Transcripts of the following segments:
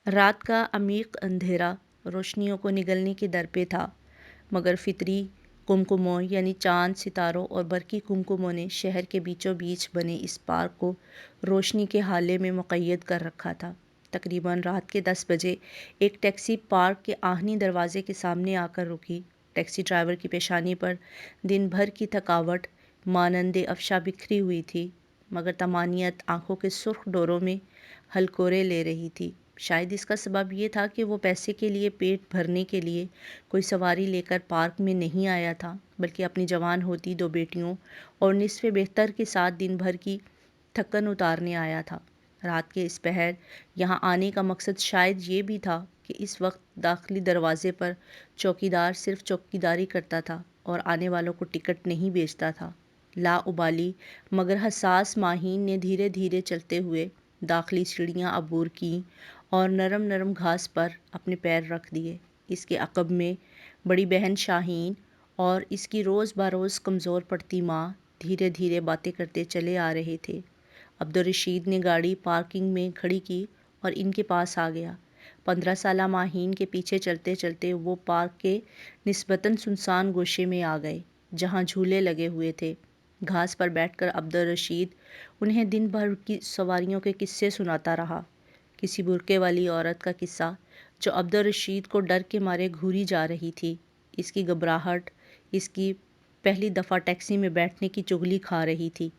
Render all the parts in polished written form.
رات کا عمیق اندھیرا روشنیوں کو نگلنے کے در پہ تھا، مگر فطری کمکموں یعنی چاند، ستاروں اور برقی کمکموں نے شہر کے بیچوں بیچ بنے اس پارک کو روشنی کے ہالے میں مقید کر رکھا تھا۔ تقریباً رات کے 10 بجے ایک ٹیکسی پارک کے آہنی دروازے کے سامنے آ کر رکی۔ ٹیکسی ڈرائیور کی پیشانی پر دن بھر کی تھکاوٹ مانند افشاں بکھری ہوئی تھی، مگر طمانینت آنکھوں کے سرخ ڈوروں میں ہلکورے لے رہی تھی۔ شاید اس کا سبب یہ تھا کہ وہ پیسے کے لیے، پیٹ بھرنے کے لیے کوئی سواری لے کر پارک میں نہیں آیا تھا، بلکہ اپنی جوان ہوتی 2 بیٹیوں اور نصف بہتر کے ساتھ دن بھر کی تھکن اتارنے آیا تھا۔ رات کے اس پہر یہاں آنے کا مقصد شاید یہ بھی تھا کہ اس وقت داخلی دروازے پر چوکیدار صرف چوکیداری کرتا تھا اور آنے والوں کو ٹکٹ نہیں بیچتا تھا۔ لاابالی مگر حساس ماہین نے دھیرے دھیرے چلتے ہوئے داخلی سیڑھیاں عبور کیں اور نرم نرم گھاس پر اپنے پیر رکھ دیے۔ اس کے عقب میں بڑی بہن شاہین اور اس کی روز بروز کمزور پڑتی ماں دھیرے دھیرے باتیں کرتے چلے آ رہے تھے۔ عبدالرشید نے گاڑی پارکنگ میں کھڑی کی اور ان کے پاس آ گیا۔ 15 سالہ ماہین کے پیچھے چلتے چلتے وہ پارک کے نسبتاً سنسان گوشے میں آ گئے، جہاں جھولے لگے ہوئے تھے۔ گھاس پر بیٹھ کر عبدالرشید انہیں دن بھر کی سواریوں کے قصے سناتا رہا۔ کسی برقعے والی عورت کا قصہ جو عبدالرشید کو ڈر کے مارے گھوری جا رہی تھی، اس کی گھبراہٹ اس کی پہلی دفعہ ٹیکسی میں بیٹھنے کی چغلی کھا رہی تھی۔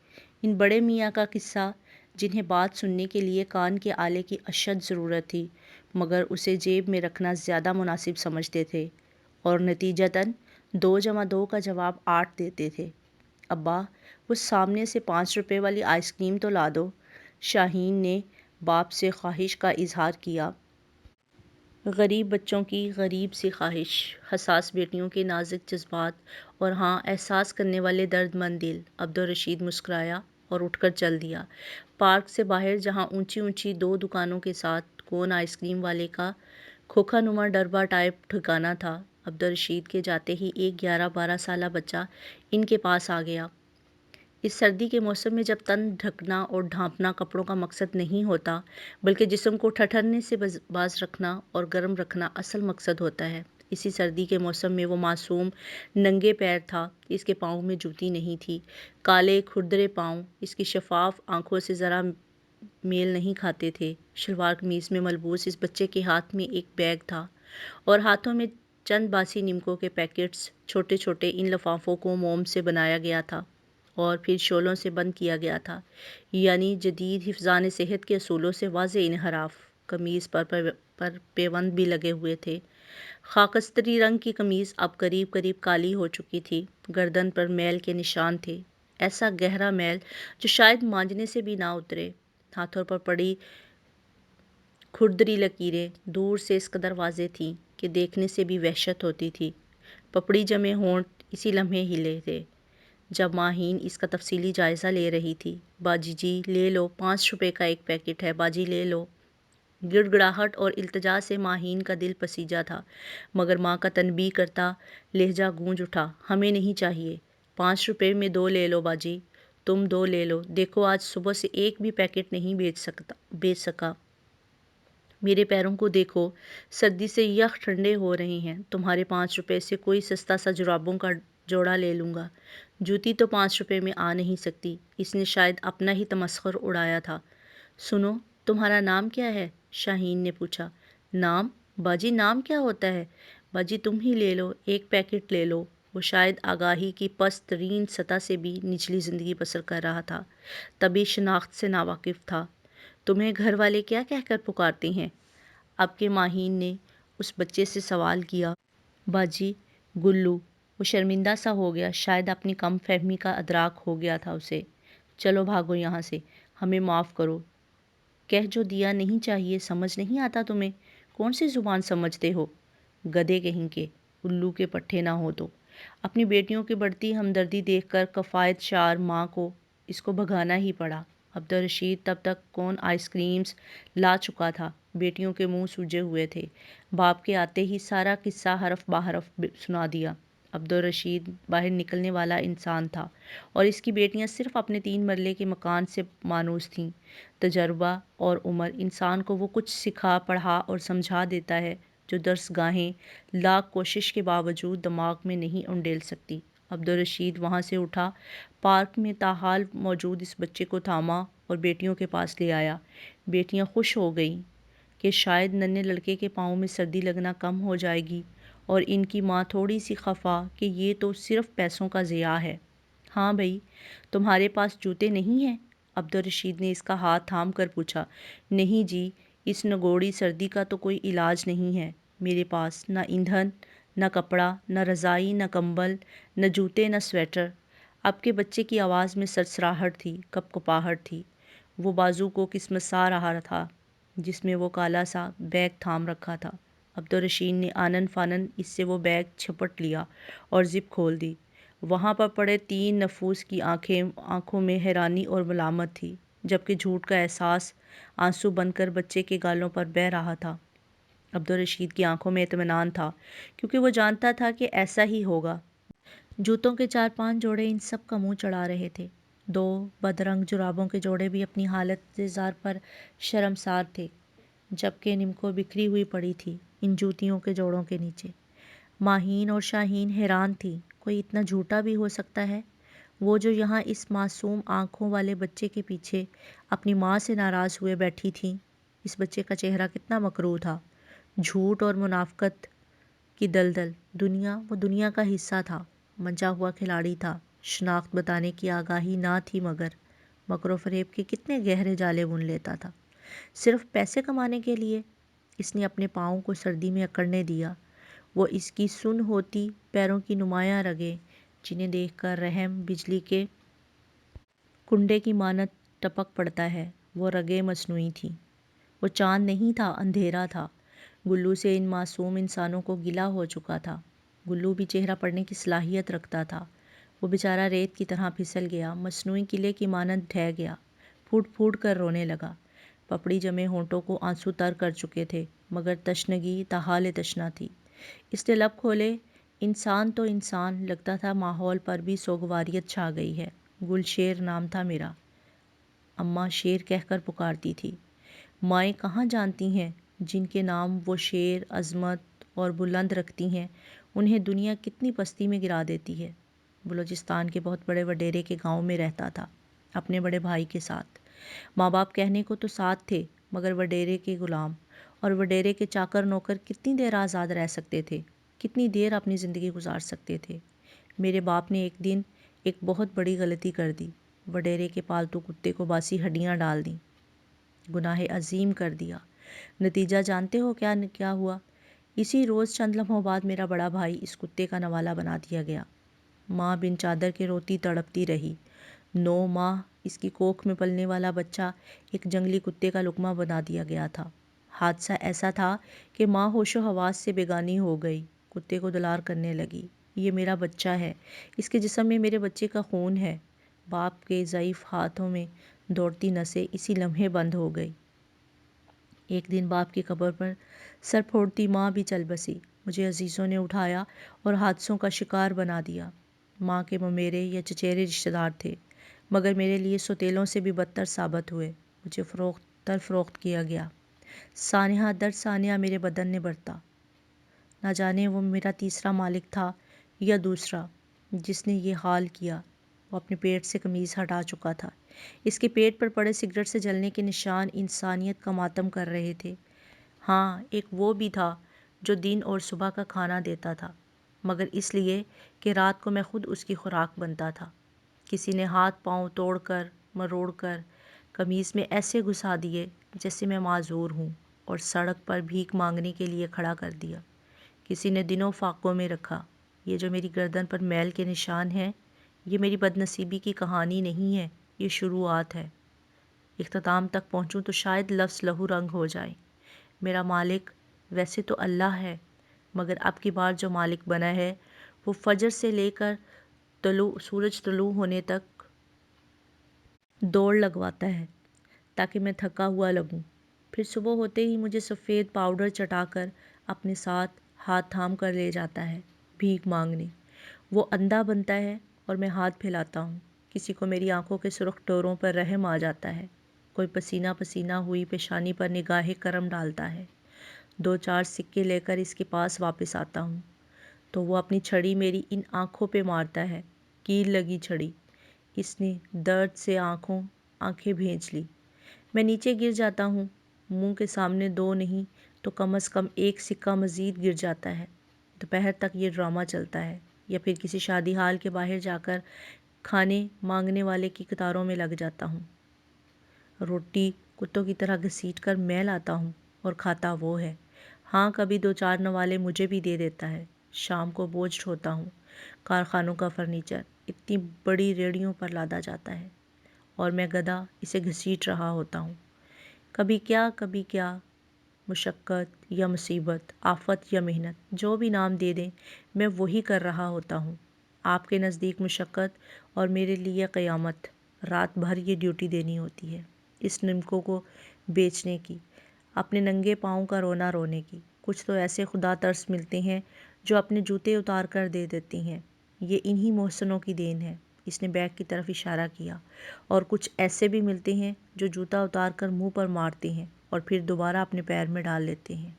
ان بڑے میاں کا قصہ جنہیں بات سننے کے لیے کان کے آلے کی اشد ضرورت تھی، مگر اسے جیب میں رکھنا زیادہ مناسب سمجھتے تھے اور نتیجتاً 2+2 کا جواب 8 دیتے تھے۔ ابا، وہ سامنے سے 5 روپے والی آئس کریم تو لا دو، شاہین نے باپ سے خواہش کا اظہار کیا۔ غریب بچوں کی غریب سی خواہش، حساس بیٹیوں کے نازک جذبات اور ہاں، احساس کرنے والے درد مند دل۔ عبدالرشید مسکرایا اور اٹھ کر چل دیا۔ پارک سے باہر جہاں اونچی اونچی 2 دکانوں کے ساتھ کون آئس کریم والے کا کھوکھا نما ڈربہ ٹائپ ٹھکانہ تھا، عبدالرشید کے جاتے ہی ایک 11-12 سالہ بچہ ان کے پاس آ گیا۔ اس سردی کے موسم میں جب تن ڈھکنا اور ڈھانپنا کپڑوں کا مقصد نہیں ہوتا، بلکہ جسم کو ٹھٹھرنے سے باز رکھنا اور گرم رکھنا اصل مقصد ہوتا ہے، اسی سردی کے موسم میں وہ معصوم ننگے پیر تھا۔ اس کے پاؤں میں جوتی نہیں تھی، کالے کھردرے پاؤں اس کی شفاف آنکھوں سے ذرا میل نہیں کھاتے تھے۔ شلوار قمیض میں ملبوس اس بچے کے ہاتھ میں ایک بیگ تھا اور ہاتھوں میں چند باسی نمکوں کے پیکٹس۔ چھوٹے چھوٹے ان لفافوں کو موم سے بنایا گیا تھا اور پھر شولوں سے بند کیا گیا تھا، یعنی جدید حفظان صحت کے اصولوں سے واضح انحراف۔ قمیض پر پیوند بھی لگے ہوئے تھے۔ خاکستری رنگ کی قمیض اب قریب قریب کالی ہو چکی تھی۔ گردن پر میل کے نشان تھے، ایسا گہرا میل جو شاید مانجنے سے بھی نہ اترے۔ ہاتھوں پر پڑی کھردری لکیریں دور سے اس قدر واضح تھیں کہ دیکھنے سے بھی وحشت ہوتی تھی۔ پپڑی جمے ہونٹ اسی لمحے ہلے تھے جب ماہین اس کا تفصیلی جائزہ لے رہی تھی۔ باجی جی لے لو، 5 روپے کا ایک پیکٹ ہے، باجی لے لو۔ گڑ گڑاہٹ اور التجا سے ماہین کا دل پسیجا تھا، مگر ماں کا تنبیہ کرتا لہجہ گونج اٹھا، ہمیں نہیں چاہیے، 5 روپے میں 2 لے لو باجی، تم 2 لے لو، دیکھو آج صبح سے ایک بھی پیکٹ نہیں بیچ سکا۔ میرے پیروں کو دیکھو، سردی سے یخ ٹھنڈے ہو رہے ہیں، تمہارے 5 روپے سے کوئی سستا سا جرابوں کا جوڑا لے لوں گا، جوتی تو 5 روپے میں آ نہیں سکتی۔ اس نے شاید اپنا ہی تمسخر اڑایا تھا۔ سنو، تمہارا نام کیا ہے؟ شاہین نے پوچھا۔ نام؟ باجی نام کیا ہوتا ہے؟ باجی تم ہی لے لو، ایک پیکٹ لے لو۔ وہ شاید آگاہی کی پست ترین سطح سے بھی نچلی زندگی بسر کر رہا تھا، طبی شناخت سے ناواقف تھا۔ تمہیں گھر والے کیا کہہ کر پکارتے ہیں؟ اب کے ماہین نے اس بچے سے سوال کیا۔ باجی، گلو۔ وہ شرمندہ سا ہو گیا، شاید اپنی کم فہمی کا ادراک ہو گیا تھا اسے۔ چلو بھاگو یہاں سے، ہمیں معاف کرو۔ کہہ جو دیا نہیں چاہیے، سمجھ نہیں آتا تمہیں؟ کون سی زبان سمجھتے ہو؟ گدھے کہیں کے، الو کے پٹھے نہ ہو تو۔ اپنی بیٹیوں کی بڑھتی ہمدردی دیکھ کر کفایت شعار ماں کو اس کو بھگانا ہی پڑا۔ عبدالرشید تب تک کون آئس کریمز لا چکا تھا، بیٹیوں کے منہ سوجے ہوئے تھے۔ باپ کے آتے ہی سارا قصہ حرف بہ حرف سنا دیا۔ عبدالرشید باہر نکلنے والا انسان تھا اور اس کی بیٹیاں صرف اپنے 3 مرلے کے مکان سے مانوس تھیں۔ تجربہ اور عمر انسان کو وہ کچھ سکھا پڑھا اور سمجھا دیتا ہے جو درس گاہیں لاکھ کوشش کے باوجود دماغ میں نہیں انڈیل سکتی۔ عبدالرشید وہاں سے اٹھا، پارک میں تاحال موجود اس بچے کو تھاما اور بیٹیوں کے پاس لے آیا۔ بیٹیاں خوش ہو گئیں کہ شاید ننھے لڑکے کے پاؤں میں سردی لگنا کم ہو جائے گی، اور ان کی ماں تھوڑی سی خفا کہ یہ تو صرف پیسوں کا ضیاع ہے۔ ہاں بھئی، تمہارے پاس جوتے نہیں ہیں؟ عبدالرشید نے اس کا ہاتھ تھام کر پوچھا۔ نہیں جی، اس نگوڑی سردی کا تو کوئی علاج نہیں ہے۔ میرے پاس نہ ایندھن، نہ کپڑا، نہ رضائی، نہ کمبل، نہ جوتے، نہ سویٹر۔ اب کے بچے کی آواز میں سرسراہٹ تھی، کپ کپاہٹ تھی۔ وہ بازو کو کسمسا رہا تھا جس میں وہ کالا سا بیگ تھام رکھا تھا۔ عبدالرشید نے آنن فانن اس سے وہ بیگ جھپٹ لیا اور زپ کھول دی۔ وہاں پر پڑے 3 نفوس کی آنکھوں میں حیرانی اور ملامت تھی، جبکہ جھوٹ کا احساس آنسو بن کر بچے کے گالوں پر بہہ رہا تھا۔ عبدالرشید کی آنکھوں میں اطمینان تھا، کیونکہ وہ جانتا تھا کہ ایسا ہی ہوگا۔ جوتوں کے 4-5 جوڑے ان سب کا منہ چڑھا رہے تھے۔ 2 بدرنگ جرابوں کے جوڑے بھی اپنی حالت زار پر شرمسار تھے، جبکہ نمکو بکھری ہوئی پڑی تھی ان جوتیوں کے جوڑوں کے نیچے۔ ماہین اور شاہین حیران تھی، کوئی اتنا جھوٹا بھی ہو سکتا ہے؟ وہ جو یہاں اس معصوم آنکھوں والے بچے کے پیچھے اپنی ماں سے ناراض ہوئے بیٹھی تھیں۔ اس بچے کا چہرہ کتنا مکروہ تھا، جھوٹ اور منافقت کی دلدل۔ وہ دنیا کا حصہ تھا، منچا ہوا کھلاڑی تھا۔ شناخت بتانے کی آگاہی نہ تھی، مگر مکر و فریب کے کتنے گہرے جالے بن لیتا تھا، صرف پیسے کمانے کے لیے۔ اس نے اپنے پاؤں کو سردی میں اکڑنے دیا۔ وہ اس کی سن ہوتی پیروں کی نمایاں رگیں، جنہیں دیکھ کر رحم بجلی کے کنڈے کی مانند ٹپک پڑتا ہے، وہ رگیں مصنوعی تھیں۔ وہ چاند نہیں تھا، اندھیرا تھا۔ گلو سے ان معصوم انسانوں کو گلہ ہو چکا تھا۔ گلو بھی چہرہ پڑھنے کی صلاحیت رکھتا تھا۔ وہ بیچارہ ریت کی طرح پھسل گیا، مصنوعی قلعے کی مانند ڈھہ گیا، پھوٹ پھوٹ کر رونے لگا۔ پپڑی جمے ہونٹوں کو آنسو تر کر چکے تھے، مگر تشنگی تاحال تشنا تھی۔ اس نے لب کھولے۔ انسان تو انسان، لگتا تھا ماحول پر بھی سوگواریت چھا گئی ہے۔ گل شیر نام تھا میرا، اماں شیر کہہ کر پکارتی تھی۔ مائیں کہاں جانتی ہیں جن کے نام وہ شیر، عظمت اور بلند رکھتی ہیں، انہیں دنیا کتنی پستی میں گرا دیتی ہے۔ بلوچستان کے بہت بڑے وڈیرے کے گاؤں میں رہتا تھا، اپنے بڑے بھائی کے ساتھ۔ ماں باپ کہنے کو تو ساتھ تھے، مگر وڈیرے کے غلام اور وڈیرے کے چاکر نوکر کتنی دیر آزاد رہ سکتے تھے، کتنی دیر اپنی زندگی گزار سکتے تھے۔ میرے باپ نے ایک دن ایک بہت بڑی غلطی کر دی، وڈیرے کے پالتو کتے کو باسی ہڈیاں ڈال دیں، گناہ عظیم کر دیا۔ نتیجہ جانتے ہو کیا ہوا؟ اسی روز چند لمحوں بعد میرا بڑا بھائی اس کتے کا نوالہ بنا دیا گیا۔ ماں بن چادر کے روتی تڑپتی رہی۔ 9 ماہ اس کی کوکھ میں پلنے والا بچہ ایک جنگلی کتے کا لقمہ بنا دیا گیا تھا۔ حادثہ ایسا تھا کہ ماں ہوش و حواس سے بیگانی ہو گئی، کتے کو دلار کرنے لگی۔ یہ میرا بچہ ہے، اس کے جسم میں میرے بچے کا خون ہے۔ باپ کے ضعیف ہاتھوں میں دوڑتی نسیں اسی لمحے بند ہو گئی۔ ایک دن باپ کی قبر پر سر پھوڑتی ماں بھی چل بسی۔ مجھے عزیزوں نے اٹھایا اور حادثوں کا شکار بنا دیا۔ ماں کے ممیرے یا چچیرے رشتہ دار تھے، مگر میرے لیے سوتیلوں سے بھی بدتر ثابت ہوئے۔ مجھے فروخت کیا گیا۔ سانحہ در سانحہ میرے بدن نے برتا۔ نہ جانے وہ میرا تیسرا مالک تھا یا دوسرا جس نے یہ حال کیا۔ وہ اپنے پیٹ سے قمیض ہٹا چکا تھا۔ اس کے پیٹ پر پڑے سگریٹ سے جلنے کے نشان انسانیت کا ماتم کر رہے تھے۔ ہاں، ایک وہ بھی تھا جو دن اور صبح کا کھانا دیتا تھا، مگر اس لیے کہ رات کو میں خود اس کی خوراک بنتا تھا۔ کسی نے ہاتھ پاؤں توڑ کر مروڑ کر قمیض میں ایسے گھسا دیے جیسے میں معذور ہوں، اور سڑک پر بھیک مانگنے کے لیے کھڑا کر دیا۔ کسی نے دنوں فاقوں میں رکھا۔ یہ جو میری گردن پر میل کے نشان ہیں، یہ میری بد نصیبی کی کہانی نہیں ہے، یہ شروعات ہے۔ اختتام تک پہنچوں تو شاید لفظ لہو رنگ ہو جائے۔ میرا مالک ویسے تو اللہ ہے، مگر اب کی بار جو مالک بنا ہے وہ فجر سے لے کر سورج طلوع ہونے تک دوڑ لگواتا ہے تاکہ میں تھکا ہوا لگوں، پھر صبح ہوتے ہی مجھے سفید پاؤڈر چٹا کر اپنے ساتھ ہاتھ تھام کر لے جاتا ہے بھیک مانگنے۔ وہ اندھا بنتا ہے اور میں ہاتھ پھیلاتا ہوں۔ کسی کو میری آنکھوں کے سرخ ٹوروں پر رحم آ جاتا ہے، کوئی پسینہ پسینہ ہوئی پیشانی پر نگاہ کرم ڈالتا ہے۔ 2-4 سکے لے کر اس کے پاس واپس آتا ہوں تو وہ اپنی چھڑی میری ان آنکھوں پہ مارتا ہے، کیل لگی چھڑی۔ اس نے درد سے آنکھیں بھیج لی۔ میں نیچے گر جاتا ہوں، منہ کے سامنے 2 نہیں تو کم از کم 1 سکہ مزید گر جاتا ہے۔ دوپہر تک یہ ڈرامہ چلتا ہے، یا پھر کسی شادی ہال کے باہر جا کر کھانے مانگنے والے کی قطاروں میں لگ جاتا ہوں۔ روٹی کتوں کی طرح گھسیٹ کر میں لاتا ہوں اور کھاتا وہ ہے۔ ہاں، کبھی 2-4 نوالے مجھے بھی دے دیتا ہے۔ شام کو بوجھ ڈھوتا ہوں۔ کارخانوں کا فرنیچر اتنی بڑی ریڑھیوں پر لادا جاتا ہے اور میں گدھا اسے گھسیٹ رہا ہوتا ہوں۔ کبھی کیا مشقت یا مصیبت، آفت یا محنت، جو بھی نام دے دیں، میں وہی کر رہا ہوتا ہوں۔ آپ کے نزدیک مشقت اور میرے لیے قیامت۔ رات بھر یہ ڈیوٹی دینی ہوتی ہے، اس نمکوں کو بیچنے کی، اپنے ننگے پاؤں کا رونا رونے کی۔ کچھ تو ایسے خدا ترس ملتے ہیں جو اپنے جوتے اتار کر دے دیتی ہیں، یہ انہی محسنوں کی دین ہے۔ اس نے بیگ کی طرف اشارہ کیا۔ اور کچھ ایسے بھی ملتے ہیں جو جوتا اتار کر منہ پر مارتے ہیں اور پھر دوبارہ اپنے پیر میں ڈال لیتے ہیں۔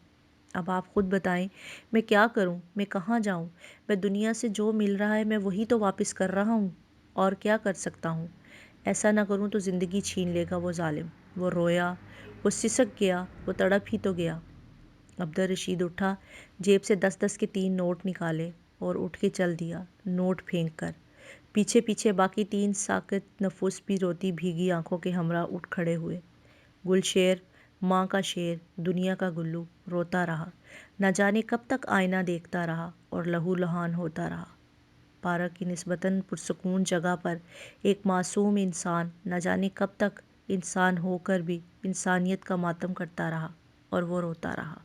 اب آپ خود بتائیں، میں کیا کروں؟ میں کہاں جاؤں؟ میں دنیا سے جو مل رہا ہے میں وہی تو واپس کر رہا ہوں، اور کیا کر سکتا ہوں؟ ایسا نہ کروں تو زندگی چھین لے گا وہ ظالم۔ وہ رویا، وہ سسک گیا، وہ تڑپ ہی تو گیا۔ عبدالرشید اٹھا، جیب سے 10-10 کے 3 نوٹ نکالے اور اٹھ کے چل دیا، نوٹ پھینک کر۔ پیچھے پیچھے باقی 3 ساکت نفس بھی روتی بھیگی آنکھوں کے ہمراہ اٹھ کھڑے ہوئے۔ گل شیر، ماں کا شیر، دنیا کا گلو، روتا رہا، نہ جانے کب تک آئینہ دیکھتا رہا اور لہو لہان ہوتا رہا۔ پارک کی نسبتاً پرسکون جگہ پر ایک معصوم انسان نہ جانے کب تک انسان ہو کر بھی انسانیت کا ماتم کرتا رہا، اور وہ روتا رہا۔